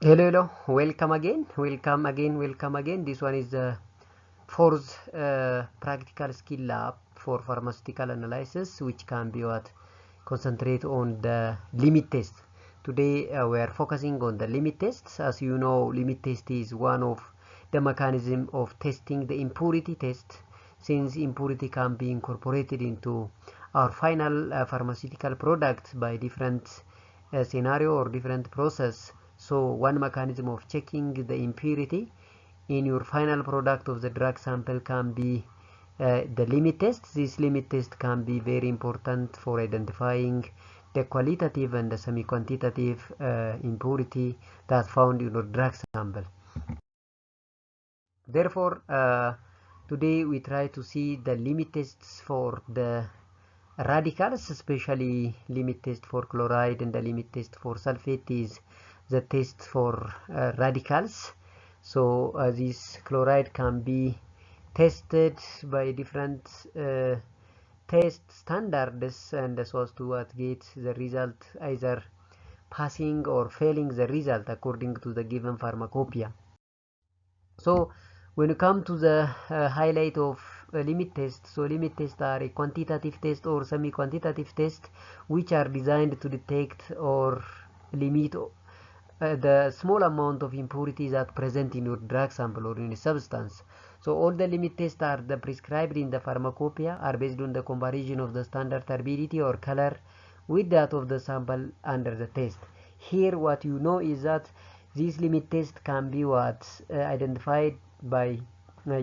Hello, welcome again. This one is the fourth practical skill lab for pharmaceutical analysis, which can be concentrate on the limit test. Today we are focusing on the limit tests. As you know, limit test is one of the mechanism of testing the impurity test, since impurity can be incorporated into our final pharmaceutical product by different scenario or different process. So one mechanism of checking the impurity in your final product of the drug sample can be the limit test. This limit test can be very important for identifying the qualitative and the semi-quantitative impurity that found in your drug sample. Therefore, today we try to see the limit tests for the radicals, especially limit test for chloride, and the limit test for sulfate is the test for radicals. So this chloride can be tested by different test standards, and so as to get the result either passing or failing the result according to the given pharmacopoeia. So when you come to the highlight of limit test, so limit tests are a quantitative test or semi-quantitative test which are designed to detect or limit the small amount of impurities that present in your drug sample or in a substance. So all the limit tests are prescribed in the pharmacopoeia are based on the comparison of the standard turbidity or color with that of the sample under the test. Here what you know is that this limit test can be identified by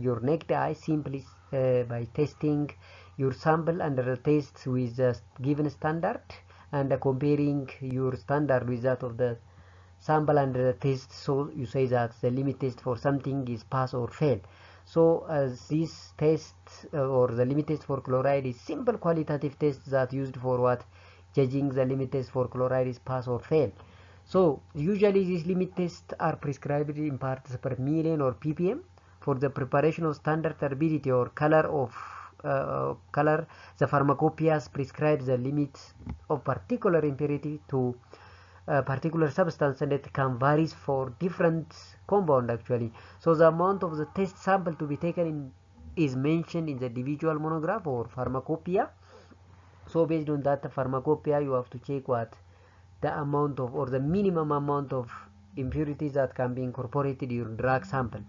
your naked eye simply by testing your sample under the test with the given standard and comparing your standard with that of the sample under the test. So you say that the limit test for something is pass or fail. So this test or the limit test for chloride is simple qualitative test that used for judging the limit test for chloride is pass or fail. So usually these limit tests are prescribed in parts per million or ppm. For the preparation of standard turbidity or color of color, the pharmacopoeia prescribes the limit of particular impurity to a particular substance, and it can vary for different compound actually. So the amount of the test sample to be taken is mentioned in the individual monograph or pharmacopoeia. So based on that pharmacopoeia, you have to check the amount of or the minimum amount of impurities that can be incorporated in your drug sample.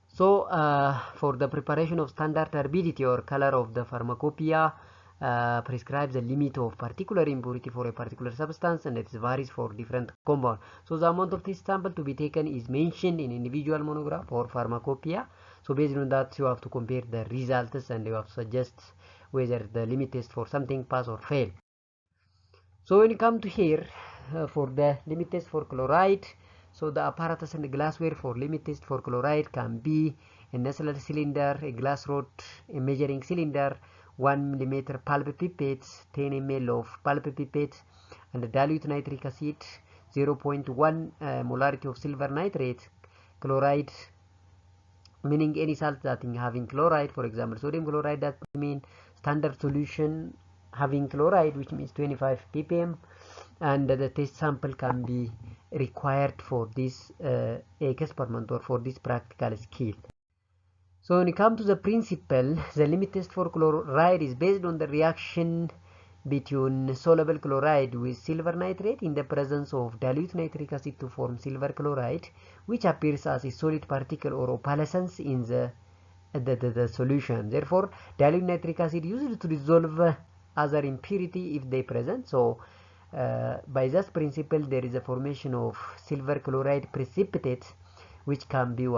So for the preparation of standard turbidity or color of the pharmacopoeia prescribes the limit of particular impurity for a particular substance, and it varies for different compound. So the amount of test sample to be taken is mentioned in individual monograph or pharmacopoeia. So based on that, you have to compare the results and you have to suggest whether the limit test for something pass or fail. So when you come to here for the limit test for chloride, so the apparatus and the glassware for limit test for chloride can be a nasal cylinder, a glass rod, a measuring cylinder, 1 mm pulp pipette, 10 ml of pulp pipette, and the dilute nitric acid, 0.1 molarity of silver nitrate, chloride, meaning any salt that having chloride, for example sodium chloride, that means standard solution having chloride, which means 25 ppm, and the test sample can be required for this experiment or for this practical skill. So when you come to the principle, the limit test for chloride is based on the reaction between soluble chloride with silver nitrate in the presence of dilute nitric acid to form silver chloride, which appears as a solid particle or opalescence in the solution. Therefore, dilute nitric acid used to dissolve other impurity if they present. So by this principle, there is a formation of silver chloride precipitate, which can be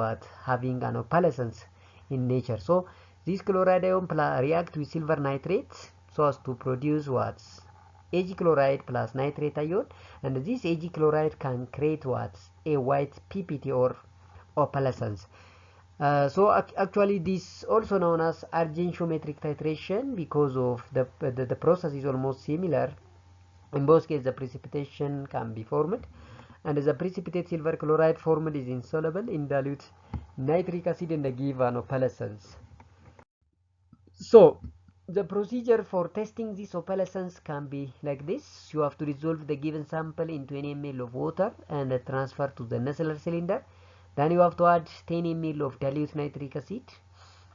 having an opalescence in nature. So this chloride ion react with silver nitrate so as to produce Ag chloride plus nitrate ion, and this Ag chloride can create a white PPT or opalescence. So actually this also known as argentometric titration, because of the process is almost similar. In both cases the precipitation can be formed, and the precipitate silver chloride formed is insoluble in dilute nitric acid and give an opalescence. So The procedure for testing this opalescence can be like this. You have to dissolve the given sample into 10 ml of water and transfer to the Nessler cylinder. Then you have to add 10 ml of dilute nitric acid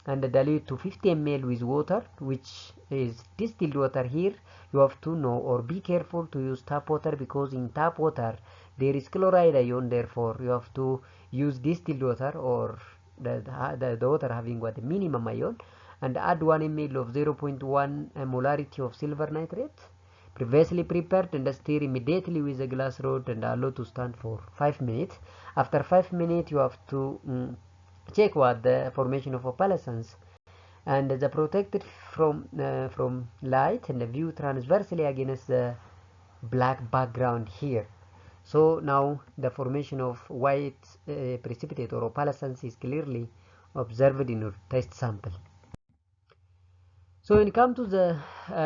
and dilute to 50 ml with water, which is distilled water. Here you have to know or be careful to use tap water, because in tap water there is chloride ion. Therefore you have to use distilled water, or the water having what, minimum ion, and add 1 ml of 0.1 molarity of silver nitrate previously prepared, and stir immediately with a glass rod and allow to stand for 5 minutes. After 5 minutes you have to check what the formation of opalescence, and the protected from light and view transversely against the black background here. So now the formation of white precipitate or opalescence is clearly observed in your test sample. So when it comes to the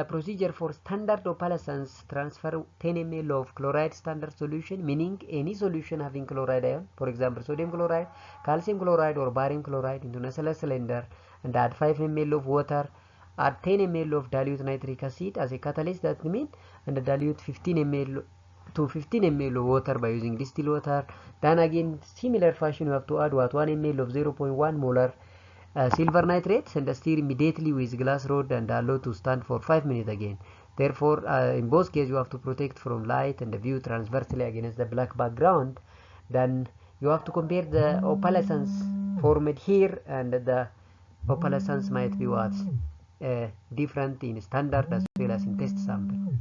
procedure for standard opalescence, transfer 10 ml of chloride standard solution, meaning any solution having chloride ion, for example sodium chloride, calcium chloride or barium chloride, into Nessler cylinder, and add 5 ml of water, add 10 ml of dilute nitric acid as a catalyst, that means, and dilute 15 ml to 15 ml of water by using distilled water. Then again similar fashion you have to add 1 ml of 0.1 molar silver nitrate and stir immediately with glass rod and allow to stand for 5 minutes again. Therefore in both cases you have to protect from light and view transversely against the black background. Then you have to compare the opalescence formed here, and the opalescence might be what different in standard as well as in test sample.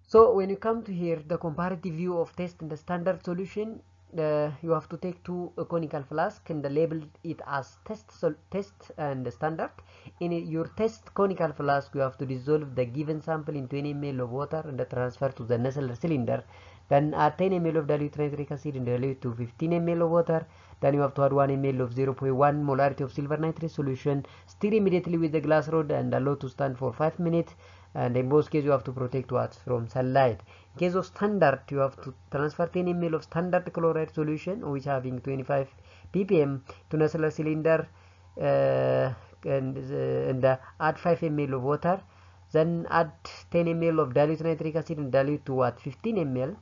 So when you come to here, the comparative view of test and the standard solution, you have to take two conical flask and label it as test and standard. In your test conical flask, you have to dissolve the given sample in 20 ml of water and transfer to the Nessler cylinder. Then add 10 ml of dilute nitric acid and dilute to 15 ml of water. Then you have to add 1 ml of 0.1 molarity of silver nitrate solution. Stir immediately with the glass rod and allow to stand for 5 minutes. And in both cases you have to protect what from sunlight. In case of standard, you have to transfer 10 ml of standard chloride solution, which having 25 ppm, to Nessler cylinder, and add 5 ml of water. Then add 10 ml of dilute nitric acid and dilute to what 15 ml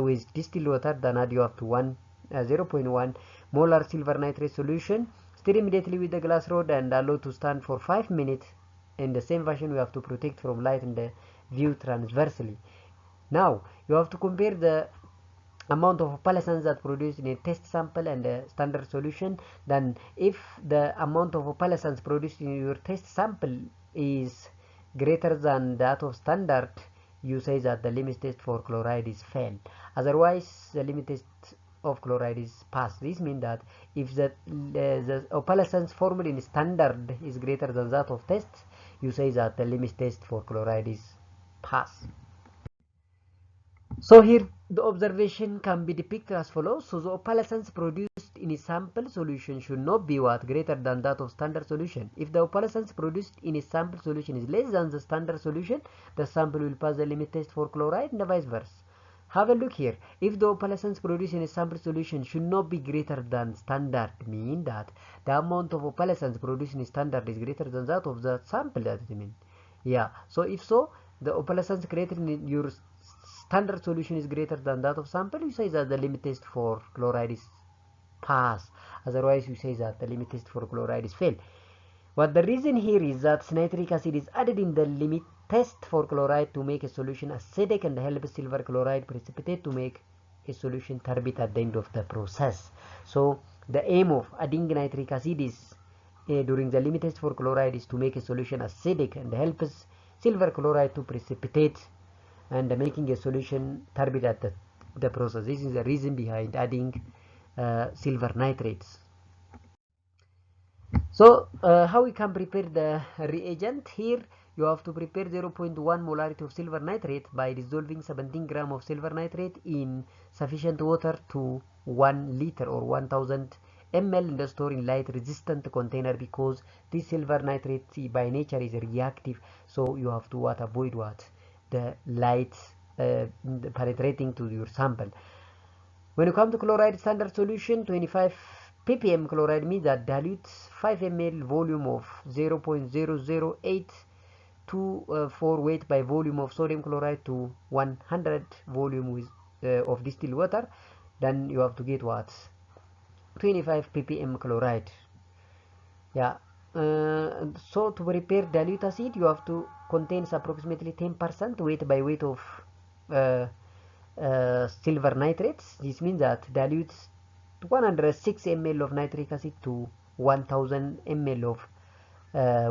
with distilled water. Then add you have to 0.1 molar silver nitrate solution. Stir immediately with the glass rod and allow to stand for 5 minutes. In the same fashion, we have to protect from light and view transversely. Now you have to compare the amount of opalescence that produced in a test sample and a standard solution. Then if the amount of opalescence produced in your test sample is greater than that of standard, you say that the limit test for chloride is failed. Otherwise the limit test of chloride is passed. This means that if the opalescence formed in standard is greater than that of test, you say that the limit test for chloride is passed. So here the observation can be depicted as follows. So the opalescence produced in a sample solution should not be what greater than that of standard solution. If the opalescence produced in a sample solution is less than the standard solution, the sample will pass the limit test for chloride, and vice versa. Have a look here. If the opalescence produced in a sample solution should not be greater than standard, mean that the amount of opalescence produced in standard is greater than that of the sample, that it means. Yeah, so if so, the opalescence created in your standard solution is greater than that of sample, you say that the limit test for chloride is pass. Otherwise you say that the limit test for chloride is fail. What the reason here is that nitric acid is added in the limit test for chloride to make a solution acidic and help silver chloride precipitate to make a solution turbid at the end of the process. So the aim of adding nitric acid is during the limit test for chloride is to make a solution acidic and helps silver chloride to precipitate and making a solution turbid at the process. This is the reason behind adding silver nitrates. So how we can prepare the reagent? Here you have to prepare 0.1 molarity of silver nitrate by dissolving 17 gram of silver nitrate in sufficient water to 1 liter or 1000 ml in the store in light resistant container, because this silver nitrate by nature is reactive, so you have to avoid the light penetrating to your sample. When you come to chloride standard solution, 25 ppm chloride means that dilutes 5 ml volume of 0.0082 weight by volume of sodium chloride to 100 volume with of distilled water. Then you have to get what? 25 ppm chloride. Yeah. So to prepare dilute acid, you have to contains approximately 10% weight by weight of uh, silver nitrates. This means that dilutes 106 ml of nitric acid to 1000 ml of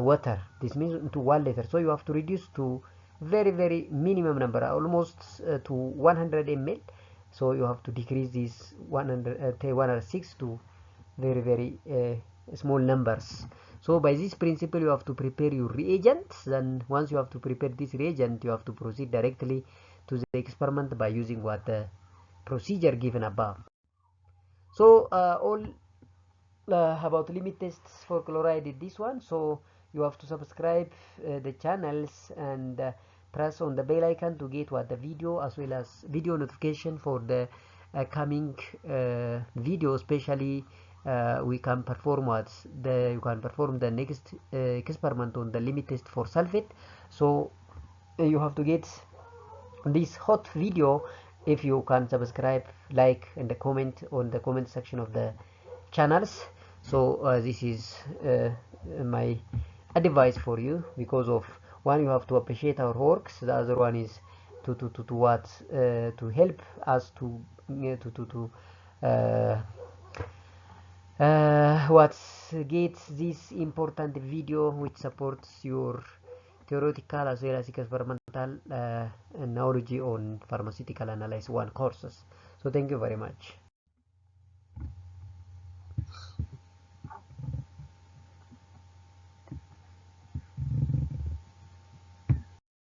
water. This means to 1 liter. So you have to reduce to very minimum number, almost to 100 ml. So you have to decrease this 106 to very small numbers. So by this principle, you have to prepare your reagents. Then once you have to prepare this reagent, you have to proceed directly to the experiment by using what the procedure given above. So all about limit tests for chloride is this one. So you have to subscribe the channels and press on the bell icon to get what the video as well as video notification for the coming video. Especially we can perform you can perform the next experiment on the limit test for sulfate. So you have to get this hot video if you can subscribe, like, and the comment on the comment section of the channels. So this is my advice for you, because of one, you have to appreciate our works. The other one is to what to help us to what gets this important video which supports your theoretical as well as experimental knowledge on pharmaceutical analysis 1 courses. So thank you very much.